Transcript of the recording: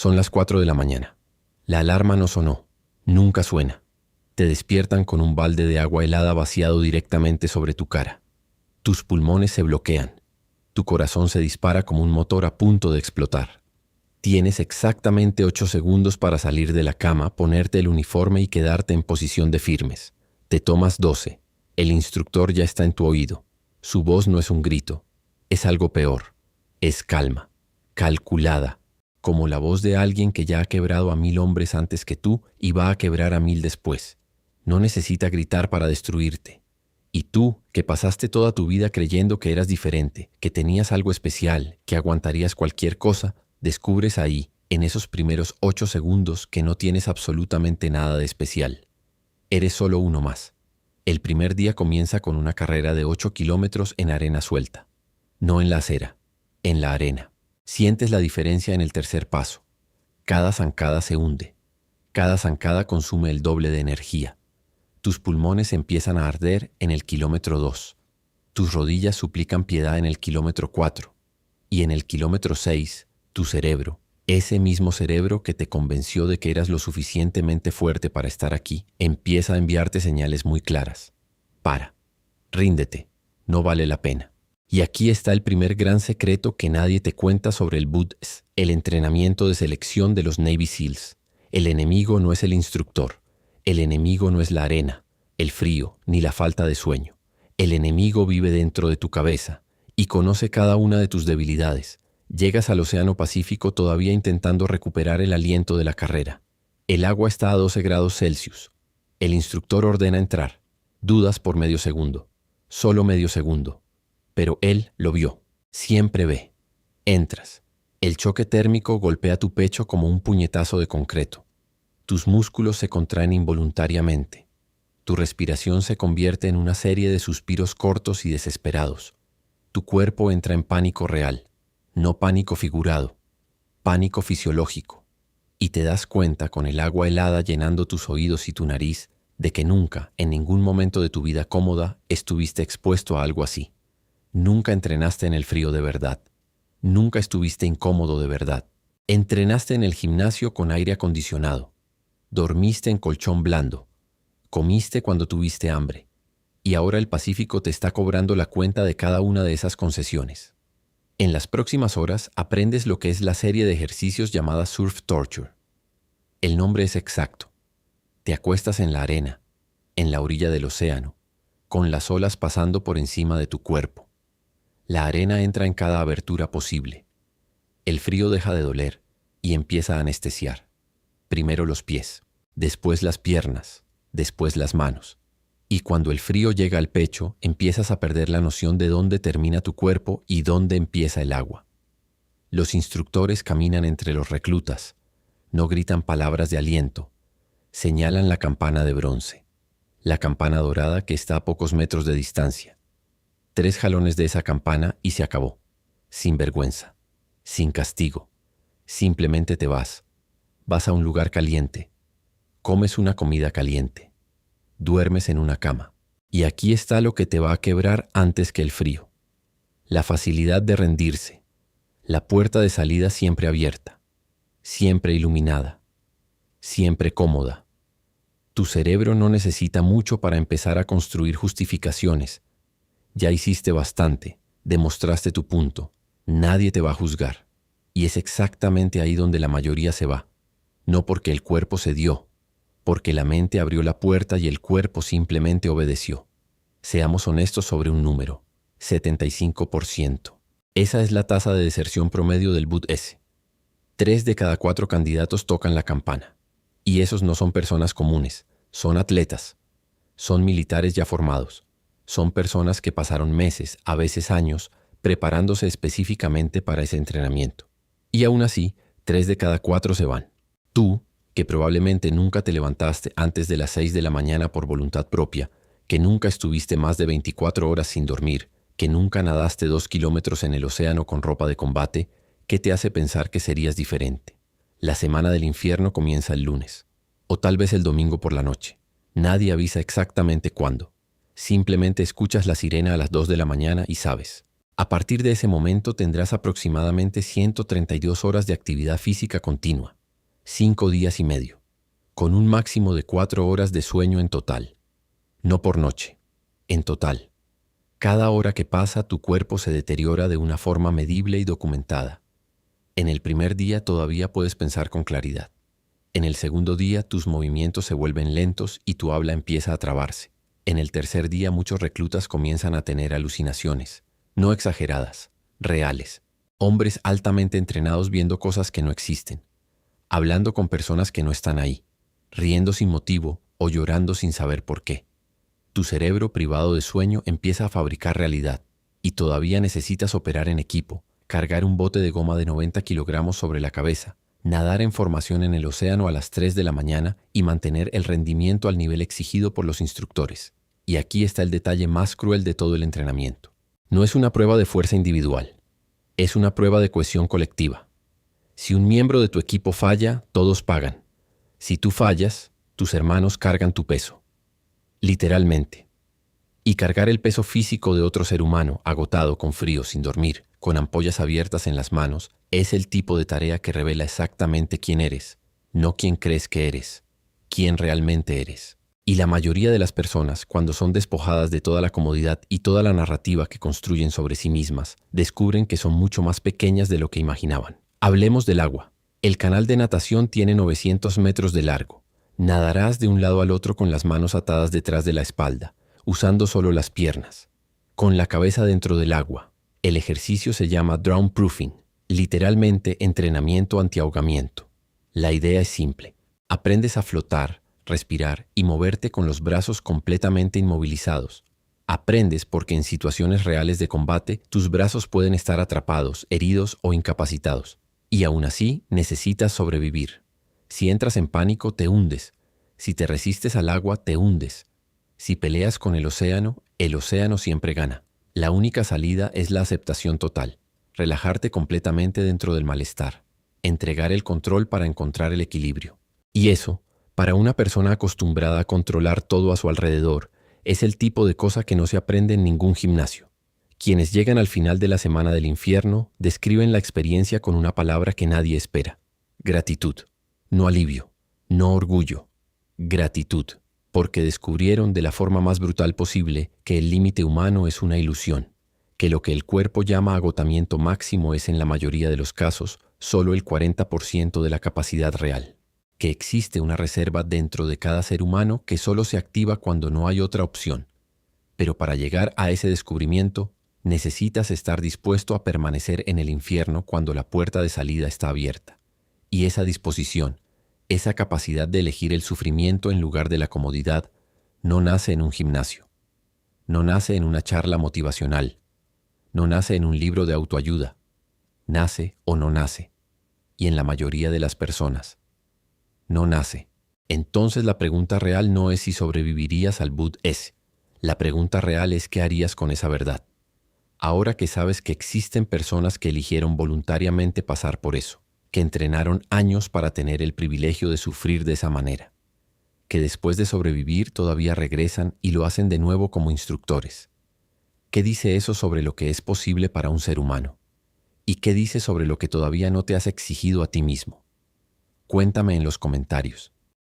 Son las 4 de la mañana. La alarma no sonó. Nunca suena. Te despiertan con un balde de agua helada vaciado directamente sobre tu cara. Tus pulmones se bloquean. Tu corazón se dispara como un motor a punto de explotar. Tienes exactamente 8 segundos para salir de la cama, ponerte el uniforme y quedarte en posición de firmes. Te tomas 12. El instructor ya está en tu oído. Su voz no es un grito. Es algo peor. Es calma. Calculada. Como la voz de alguien que ya ha quebrado a 1000 hombres antes que tú y va a quebrar a 1000 después. No necesita gritar para destruirte. Y tú, que pasaste toda tu vida creyendo que eras diferente, que tenías algo especial, que aguantarías cualquier cosa, descubres ahí, en esos primeros 8 segundos, que no tienes absolutamente nada de especial. Eres solo uno más. El primer día comienza con una carrera de 8 kilómetros en arena suelta. No en la acera, en la arena. Sientes la diferencia en el tercer paso. Cada zancada se hunde. Cada zancada consume el doble de energía. Tus pulmones empiezan a arder en el kilómetro 2. Tus rodillas suplican piedad en el kilómetro 4. Y en el kilómetro 6, tu cerebro, ese mismo cerebro que te convenció de que eras lo suficientemente fuerte para estar aquí, empieza a enviarte señales muy claras. Para. Ríndete. No vale la pena. Y aquí está el primer gran secreto que nadie te cuenta sobre el BUD/S, el entrenamiento de selección de los Navy SEALs. El enemigo no es el instructor. El enemigo no es la arena, el frío, ni la falta de sueño. El enemigo vive dentro de tu cabeza y conoce cada una de tus debilidades. Llegas al Océano Pacífico todavía intentando recuperar el aliento de la carrera. El agua está a 12 grados Celsius. El instructor ordena entrar. Dudas por medio segundo. Solo medio segundo. Pero él lo vio. Siempre ve. Entras. El choque térmico golpea tu pecho como un puñetazo de concreto. Tus músculos se contraen involuntariamente. Tu respiración se convierte en una serie de suspiros cortos y desesperados. Tu cuerpo entra en pánico real, no pánico figurado, pánico fisiológico. Y te das cuenta, con el agua helada llenando tus oídos y tu nariz, de que nunca, en ningún momento de tu vida cómoda, estuviste expuesto a algo así. Nunca entrenaste en el frío de verdad. Nunca estuviste incómodo de verdad. Entrenaste en el gimnasio con aire acondicionado. Dormiste en colchón blando. Comiste cuando tuviste hambre. Y ahora el Pacífico te está cobrando la cuenta de cada una de esas concesiones. En las próximas horas aprendes lo que es la serie de ejercicios llamada Surf Torture. El nombre es exacto. Te acuestas en la arena, en la orilla del océano, con las olas pasando por encima de tu cuerpo. La arena entra en cada abertura posible. El frío deja de doler y empieza a anestesiar. Primero los pies, después las piernas, después las manos. Y cuando el frío llega al pecho, empiezas a perder la noción de dónde termina tu cuerpo y dónde empieza el agua. Los instructores caminan entre los reclutas, no gritan palabras de aliento, señalan la campana de bronce, la campana dorada que está a pocos metros de distancia. 3 jalones de esa campana y se acabó, sin vergüenza, sin castigo. Simplemente te vas. Vas a un lugar caliente, comes una comida caliente, duermes en una cama. Y aquí está lo que te va a quebrar antes que el frío. La facilidad de rendirse, la puerta de salida siempre abierta, siempre iluminada, siempre cómoda. Tu cerebro no necesita mucho para empezar a construir justificaciones. Ya hiciste bastante, demostraste tu punto, nadie te va a juzgar. Y es exactamente ahí donde la mayoría se va. No porque el cuerpo cedió, porque la mente abrió la puerta y el cuerpo simplemente obedeció. Seamos honestos sobre un número: 75%. Esa es la tasa de deserción promedio del BUD/S. 3 de cada 4 candidatos tocan la campana. Y esos no son personas comunes, son atletas. Son militares ya formados. Son personas que pasaron meses, a veces años, preparándose específicamente para ese entrenamiento. Y aún así, 3 de cada 4 se van. Tú, que probablemente nunca te levantaste antes de las 6 de la mañana por voluntad propia, que nunca estuviste más de 24 horas sin dormir, que nunca nadaste 2 kilómetros en el océano con ropa de combate, ¿qué te hace pensar que serías diferente? La semana del infierno comienza el lunes, o tal vez el domingo por la noche. Nadie avisa exactamente cuándo. Simplemente escuchas la sirena a las 2 de la mañana y sabes. A partir de ese momento tendrás aproximadamente 132 horas de actividad física continua, 5 días y medio, con un máximo de 4 horas de sueño en total. No por noche, en total. Cada hora que pasa tu cuerpo se deteriora de una forma medible y documentada. En el primer día todavía puedes pensar con claridad. En el segundo día tus movimientos se vuelven lentos y tu habla empieza a trabarse. En el tercer día muchos reclutas comienzan a tener alucinaciones, no exageradas, reales. Hombres altamente entrenados viendo cosas que no existen, hablando con personas que no están ahí, riendo sin motivo o llorando sin saber por qué. Tu cerebro privado de sueño empieza a fabricar realidad y todavía necesitas operar en equipo, cargar un bote de goma de 90 kilogramos sobre la cabeza, nadar en formación en el océano a las 3 de la mañana y mantener el rendimiento al nivel exigido por los instructores. Y aquí está el detalle más cruel de todo el entrenamiento. No es una prueba de fuerza individual, es una prueba de cohesión colectiva. Si un miembro de tu equipo falla, todos pagan. Si tú fallas, tus hermanos cargan tu peso. Literalmente. Y cargar el peso físico de otro ser humano, agotado, con frío, sin dormir, con ampollas abiertas en las manos, es el tipo de tarea que revela exactamente quién eres, no quién crees que eres, quién realmente eres. Y la mayoría de las personas, cuando son despojadas de toda la comodidad y toda la narrativa que construyen sobre sí mismas, descubren que son mucho más pequeñas de lo que imaginaban. Hablemos del agua. El canal de natación tiene 900 metros de largo. Nadarás de un lado al otro con las manos atadas detrás de la espalda, usando solo las piernas, con la cabeza dentro del agua. El ejercicio se llama drown proofing, literalmente entrenamiento antiahogamiento. La idea es simple. Aprendes a flotar, respirar y moverte con los brazos completamente inmovilizados. Aprendes porque en situaciones reales de combate tus brazos pueden estar atrapados, heridos o incapacitados. Y aún así necesitas sobrevivir. Si entras en pánico, te hundes. Si te resistes al agua, te hundes. Si peleas con el océano siempre gana. La única salida es la aceptación total. Relajarte completamente dentro del malestar. Entregar el control para encontrar el equilibrio. Y eso, para una persona acostumbrada a controlar todo a su alrededor, es el tipo de cosa que no se aprende en ningún gimnasio. Quienes llegan al final de la semana del infierno describen la experiencia con una palabra que nadie espera. Gratitud. No alivio, no orgullo, gratitud, porque descubrieron de la forma más brutal posible que el límite humano es una ilusión, que lo que el cuerpo llama agotamiento máximo es en la mayoría de los casos solo el 40% de la capacidad real, que existe una reserva dentro de cada ser humano que solo se activa cuando no hay otra opción. Pero para llegar a ese descubrimiento, necesitas estar dispuesto a permanecer en el infierno cuando la puerta de salida está abierta. Y esa disposición, esa capacidad de elegir el sufrimiento en lugar de la comodidad, no nace en un gimnasio, no nace en una charla motivacional, no nace en un libro de autoayuda, nace o no nace, y en la mayoría de las personas, no nace. Entonces la pregunta real no es si sobrevivirías al Bud S. La pregunta real es qué harías con esa verdad. Ahora que sabes que existen personas que eligieron voluntariamente pasar por eso, que entrenaron años para tener el privilegio de sufrir de esa manera, que después de sobrevivir todavía regresan y lo hacen de nuevo como instructores. ¿Qué dice eso sobre lo que es posible para un ser humano? ¿Y qué dice sobre lo que todavía no te has exigido a ti mismo? Cuéntame en los comentarios.